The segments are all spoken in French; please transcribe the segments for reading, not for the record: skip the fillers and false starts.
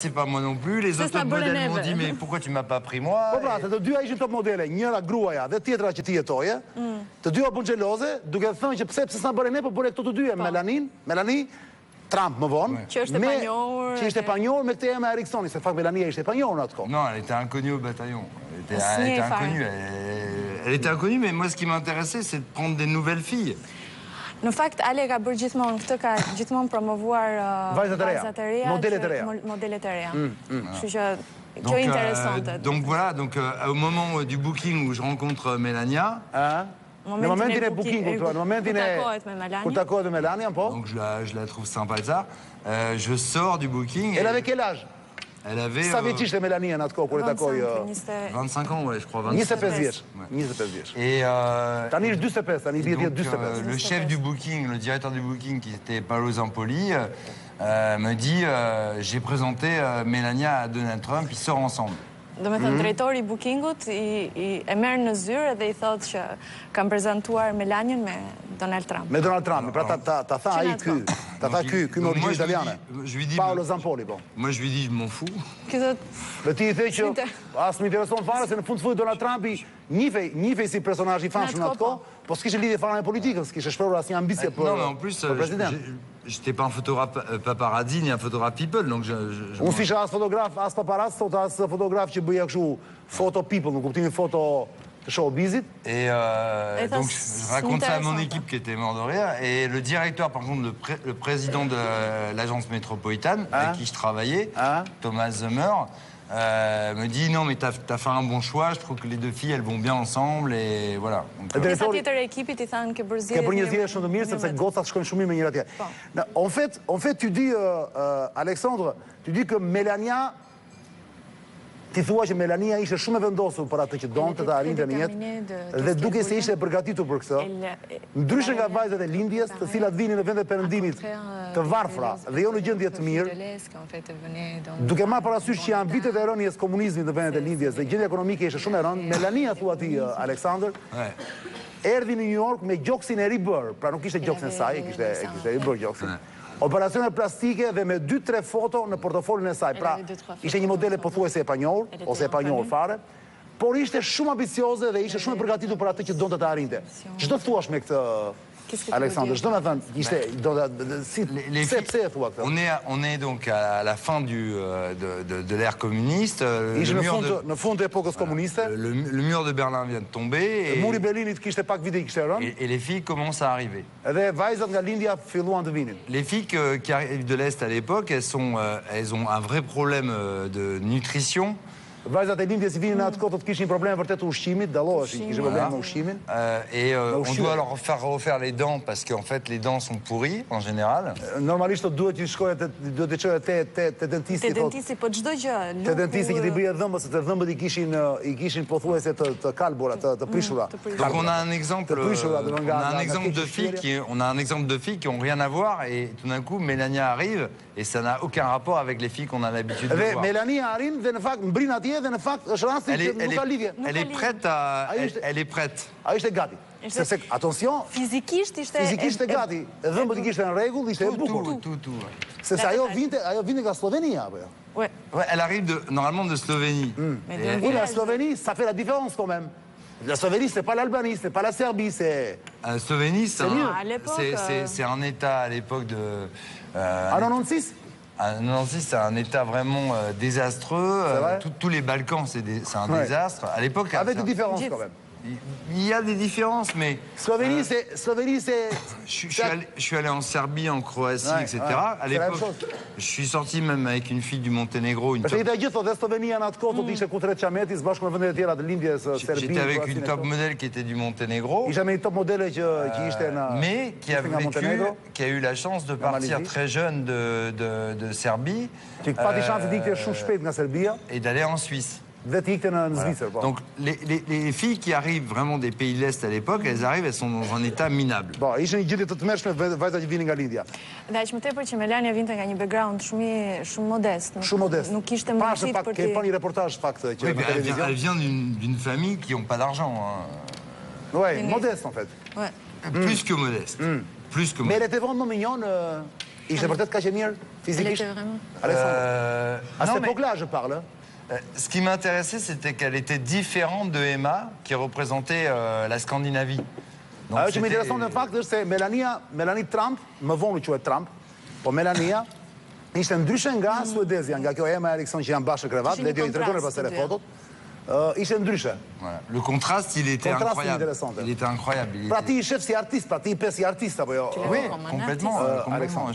C'est pas moi non plus, les autres modèles m'ont dit mais pourquoi tu m'as pas pris moi? Po pra, të dyja ishin top modele, njëra gruaja dhe tjetra që ti jetoje. Të dyja bën xheloze, duke thënë që pse s'na bëre ne, po bëre këto të dyja, Melanie, Trump më vonë. Që është e panjohur. Që ishte e panjohur me këtë emër Eriksoni, se fakt Melania ishte e panjohur në atë kohë. Non, elle était inconnue au bataillon. Elle était inconnue. Elle était inconnue, mais moi ce qui m'intéressait, c'est de prendre des nouvelles filles. Në fakt, Ale ka bërë gjithmonë, këtë ka gjithmonë promovuar vajzat e reja, modelet e reja. Kështu që kjo është interesante. Donc voilà, donc au moment du booking où je rencontre Melania, në momentin e bookingut, në momentin kur takohet me Melania, po. Donc je la trouve sympa ça. Je sors du booking. Elle avait quel âge? Elle avait... Sa vjeç ishte Melania në atë kohë kur e takoi? 25 ans, ouais, je crois. 25 vjeç. 25 vjeç. Et tani është 45, tani vjet 45. Le chef du booking, le directeur du booking, qui était Paolo Zampoli, me dit j'ai présenté Melania à Donald Trump, ils sortent ensemble. Do me thënë, drejtori i bookingut e merr në zyrë dhe i thotë që kam prezantuar Melaniën me Donald Trump. Me Donald Trump, pra ta tha ai ky, ta tha ky me origjinë italiane. Paolo Zampoli, po. Moi je lui dis je m'en fous. Dhe ti i the që as më intereson fare se në fund Donald Trumpi njihej si personazh i famshëm në atë kohë, po s'kishte lidhje fare me politikën, s'kishte shprehur asnjë ambicie për. Non, mais en plus j'étais pas un photographe paparazzi ni un photographe people, donc unë s'isha as fotograf, as paparazzi, sot as fotograf që bëja kështu photo people, në kuptimin foto të showbizit. Et donc je raconte ça à mon équipe qui était mort de rire. Et le directeur, par contre, le président de l'agence métropolitaine avec qui je travaillais, Thomas Zemmer, me dit non mais t'as fait un bon choix, je trouve que les deux filles elles vont bien ensemble et voilà. Disa tjetër ekipit i thanë ke bërë zgjedhje. Ke bërë një zgjedhje shumë të mirë sepse gocat shkojnë shumë mirë me njëra tjetrën. En fait tu dis Alexandre, tu dis que Melania ti thua që Melania ishte shumë e vendosur për atë që donte të arrinte në jetë dhe duke se ishte e përgatitur për këtë. Ndryshe nga vajzat e lindjes, të cilat vinin në vende perëndimit të varfra dhe jo në gjendje të mirë, duke marrë parasysh që janë vitet e rënies komunizmit në vendet e lindjes dhe gjendja ekonomike ishte shumë e rënë, Melania thua ti Aleksandër, erdhi në New York me gjoksin e ribër, pra nuk ishte gjoksin e saj, kishte ribër gjoksin. Operacione plastike dhe me 2-3 foto në portofolin e saj. Pra, ishte një modele pothuajse e panjohur, ose e panjohur fare, por ishte shumë ambicioze dhe ishte shumë e përgatitur për atë që donte të arrinte. Ç'do thuash me këtë, Alexandre? Ç'do na thënë, ishte pse e thua këtë? On est donc à la fin de l'ère communiste. Ishte në fund të epokës komuniste. Le mur de Berlin vient de tomber. Muri i Berlinit kishte pak vite kishte rënë. Et les filles commencent à arriver. Dhe vajzat nga lindja filluan të vinin. Les filles qui arrivent de l'Est à l'époque, elles ont un vrai problème de nutrition. Vajzat e lindjes i vinin në atë kohë të kishin probleme vërtet të ushqimit, dalloheshin, kishin probleme me ushqimin. Et on doit leur faire refaire les dents parce qu'en fait les dents sont pourries en général. Normalisht duhet të shkoje duhet të çoje te dentisti. Te dentisti, po çdo gjë. Te dentisti që t'i bëjë dhëmbët, se te dhëmbët i kishin pothuajse të kalbura, të prishura. Donc on a un exemple de filles qui ont rien à voir et tout d'un coup Melania arrive et ça n'a aucun rapport avec les filles qu'on a l'habitude de voir. Melania arrin dhe në fakt mbrin atje dhe në fakt është rasti që nuk ka lidhje. Elle est prête. Ai ishte gati. Sepse attention, fizikisht ishte gati. Dhëmbët i kishte në rregull, ishte e bukur. Sepse ajo vinte nga Slovenia apo jo? Ouais. Elle arrive normalement de Slovénie. Oui, la Slovénie, ça fait la différence quand même. La Slovénie, c'est pas l'Albanie, c'est pas la Serbie, c'est... La Slovénie, c'est un État à l'époque de... En 96 En 96, c'est un État vraiment désastreux. Tous les Balkans, c'est un désastre. À l'époque... Avec des différences quand même. Il y a des différences, mais... Slovénie, c'est... Je suis allé en Serbie, en Croatie, etc. À l'époque, je suis sorti même avec une fille du Monténégro. J'étais avec une top modèle qui était du Monténégro. Mais qui a eu la chance de partir très jeune de Serbie et d'aller en Suisse. Donc les filles qui arrivent vraiment des pays de l'Est à l'époque, elles sont dans un état minable. Dhe aq më tepër që Melania vinte nga një background shumë modest. Shumë modest. Nuk kishte mundësi për të... Pa një reportazh fakt që në televizion. Elle vient d'une famille qui n'ont pas d'argent. Ouais, modeste en fait. Ouais. Plus que modeste. Plus que modeste. Mais elle était vraiment mignonne. Ishte vërtet ka që mirë Elle fizikisht? était vraiment... Alexandre. À non, cette mais- époque-là, je parle. Hein. Ce qui m'intéressait, c'était qu'elle était différente de Emma, qui représentait la Scandinavie. Donc, Ajo që më c'était- intereson në fakt është se Melania Trump, më vonë quhet Trump, po Melania ishte ndryshe nga Suedezja, nga kjo Emma Eriksson që janë bashkë krevat, Kishin le një dio i tregon kontrast pas tele të dyja. fotot. Ishte ndryshe. Voilà. Le contraste, il était Contraste incroyable. intéressant. Il était incroyable. Il Pra était- ti i shef si artist, pra ti i pe si artist apo jo? Oui, Comme un complètement. artiste. complètement. Alexandre.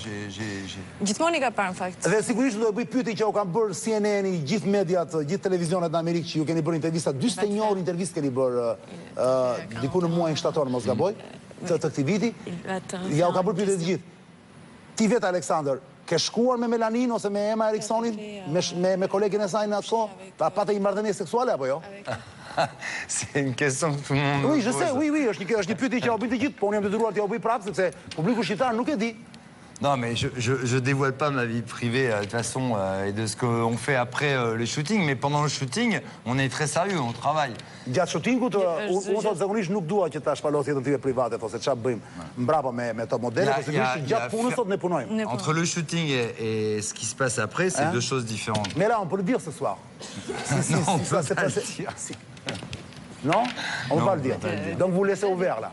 Gjithmonë i ka parë në fakt. Dhe sigurisht do e bëj pyetje që u kanë bërë CNN-i, gjithë mediat, gjithë televizionet në Amerikë që ju keni bërë intervista, 41 intervistë keni bërë diku në muajin shtator, mos gaboj, të këtij viti. Ja u ka bërë pyetje të gjithë. Ti vetë Aleksandër, ke shkuar me Melanin ose me Emma Erikssonin, me kolegin e saj në atë kohë, pa patë një marrëdhënie seksuale apo jo? C'est une question que tout le monde Oui, me je pose. sais, oui, është një pyetje që ja u bëj të gjithë, po unë jam detyruar t'ja u bëj prapë sepse publiku shqiptar nuk e di. Non, mais je dévoile pas ma vie privée de toute façon et de ce qu'on fait après le shooting. Mais pendant le shooting, on est très sérieux, on travaille. Gjatë shootingut, unë thotë zakonisht nuk dua që ta shpalosh jetën time private, ose çfarë bëjmë mbrapa me top modele, po sigurisht që gjatë punës sot ne punojmë. Entre le shooting et ce qui se passe après, c'est deux choses différentes. Mais là, on peut le dire ce soir. Si Non, on peut ça s'est pas le passé. dire. Si. Non? On peut pas le dire. Donc vous laissez ouvert là.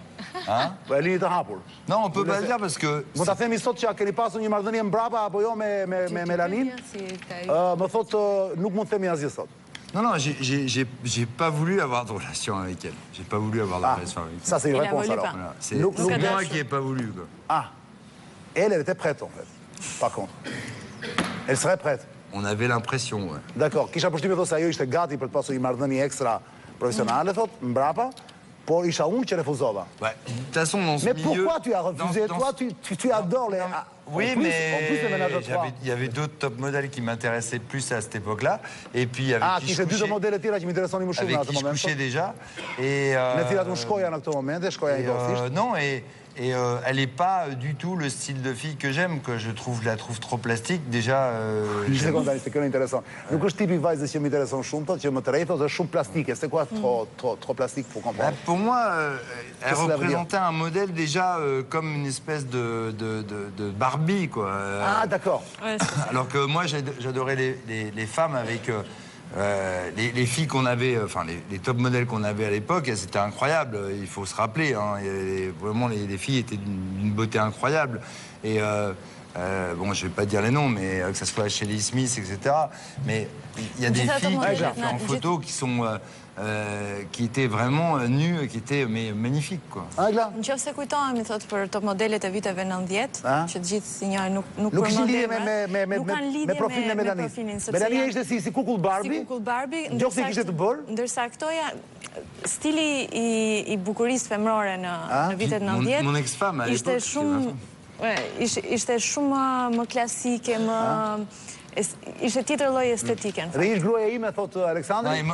Hein? Po e lini të hapur. Non, on peut pas le dire parce que... Mund ta themi sot që keni pasur një marrëdhënie mbrapa apo jo me Melanin? Më thotë nuk mund të themi asgjë sot. Non, non, j'ai pas voulu avoir de relation avec elle. J'ai pas voulu avoir de relation avec elle. Ça c'est une Il a réponse voulu alors. pas. Voilà. C'est Nuk- nuk- moi qui ai pas voulu, quoi. Ah. Elle était prête en fait. Par contre. Elle serait prête. On avait l'impression, ouais. Dakor, kisha përshtypjen thotë se ajo ishte gati për të pasur një marrëdhënie ekstra profesionale, thotë, mbrapa, por isha unë që refuzova. Ouais. De toute façon, dans ce Mais milieu... pourquoi tu as refusé? dans- Toi, tu adores les... Non, mais- Ah, Oui, en plus, mais en plus, les ménages de trois. il y avait d'autres top modèles qui m'intéressaient plus à cette époque-là. Et puis avec Ah, qui kishte je dy të couchais, modele tjera që më interesonin më shumë avec në qui atë je moment. couchais déjà. Et, Me cilat unë shkoja në këto momente, shkoja et, indorsisht. non, elle n'est pas du tout le style de fille que j'aime, que je la trouve trop plastique. Déjà, Një sekondë tani, se kjo në intereson. Nuk është tipi vajzës që më intereson shumë, thotë që më të rejtë, është shumë plastike. C'est quoi trop plastique pour comprendre? pour moi, elle Qu'est-ce que ça veut dire? représentait un modèle déjà comme une espèce de Barbie, quoi. Ah, d'accord. Ouais, c'est ça. Alors que moi, j'adorais les femmes avec les filles qu'on avait, enfin les top modèles qu'on avait à l'époque, c'était incroyable. Il faut se rappeler, hein, vraiment les filles étaient d'une beauté incroyable. Et bon, je vais pas dire les noms, mais que ce soit Shelly Smith, etc. Mais il y a des Gjitha filles top que j'ai modèles, fait en gjitha- photo qui étaient vraiment nues, qui étaient magnifiques, quoi. Ajla? Në qofë se kujtohemi, thot, për top modelet e viteve 90, A? që të gjithë si njërë nuk Nuk kishin lidhje përmendeme, nuk kanë lidhje me profilin e me Melanin. profilin, sepse Melania janë- ishte si kukull Barbie. Si kukull Barbie, Gjoksi kishte të bërë? ndërsa këtoja, stili i bukurisë femrore në vitet 90, Mon ex-femme, à ishte l'époque, shumë, ishte shumë më klasike, ishte tjetër lloj estetike. në Dhe ish gruaja ime, thotë Non, Aleksandri. et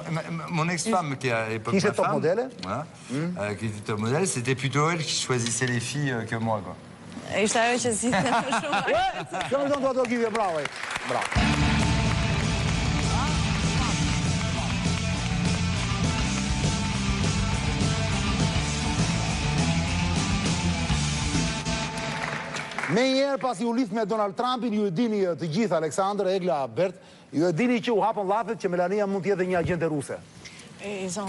mon ex-femme, qui à l'époque Qui était ma top femme, modèle. voilà, qui était top modèle, c'était plutôt elle qui choisissait les filles que moi, quoi. fakt. Ishte ajo që zinte më shumë. Kjo më tonë të gjivje, bravo. Bravo. Me njerë pasi u lidh me Donald Trumpin, ju e dini të gjithë, Aleksandr, Egla, Bert, ju e dini që u hapën llafet që Melania mund të jetë një agente ruse. Ils ont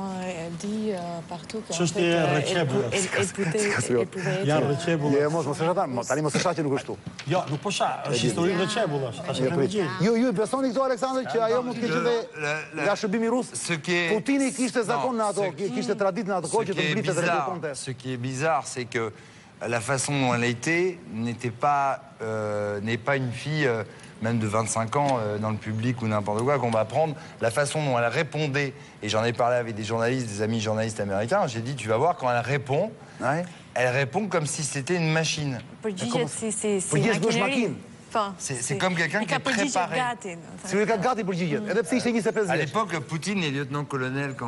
dit partout qu'en Ç'është fait, e rreqebullës. elle pouvait Janë être... rreqebull. Je mos e shata, tani mos e shaq që nuk është tu. Jo, nuk po sha, është histori rreqebullës. Tash e kemi gjetur. Ju besoni këto, Aleksandr, që ajo mund të ketë edhe nga shërbimi rus? Ce qui est- Putini kishte zakon në ato, kishte tradit në ato kohë që të mbritet dhe rekonte. Ce qui est bizarre, c'est que la façon dont elle a été n'est pas une fille, même de 25 ans, dans le public ou n'importe quoi, qu'on va prendre. La façon dont elle répondait, et j'en ai parlé avec des journalistes, des amis journalistes américains, j'ai dit, tu vas voir, quand elle répond, Ouais. elle répond comme si c'était une machine. Përgjigjet si Përgjigjet bësh makineri. makinë. Po. C'est comme quelqu'un I qui ka est përgjigje préparé. gati. Si ju ka gati përgjigjet, edhe pse ishte 25 À vjeç. l'époque, Poutine est lieutenant-colonel quand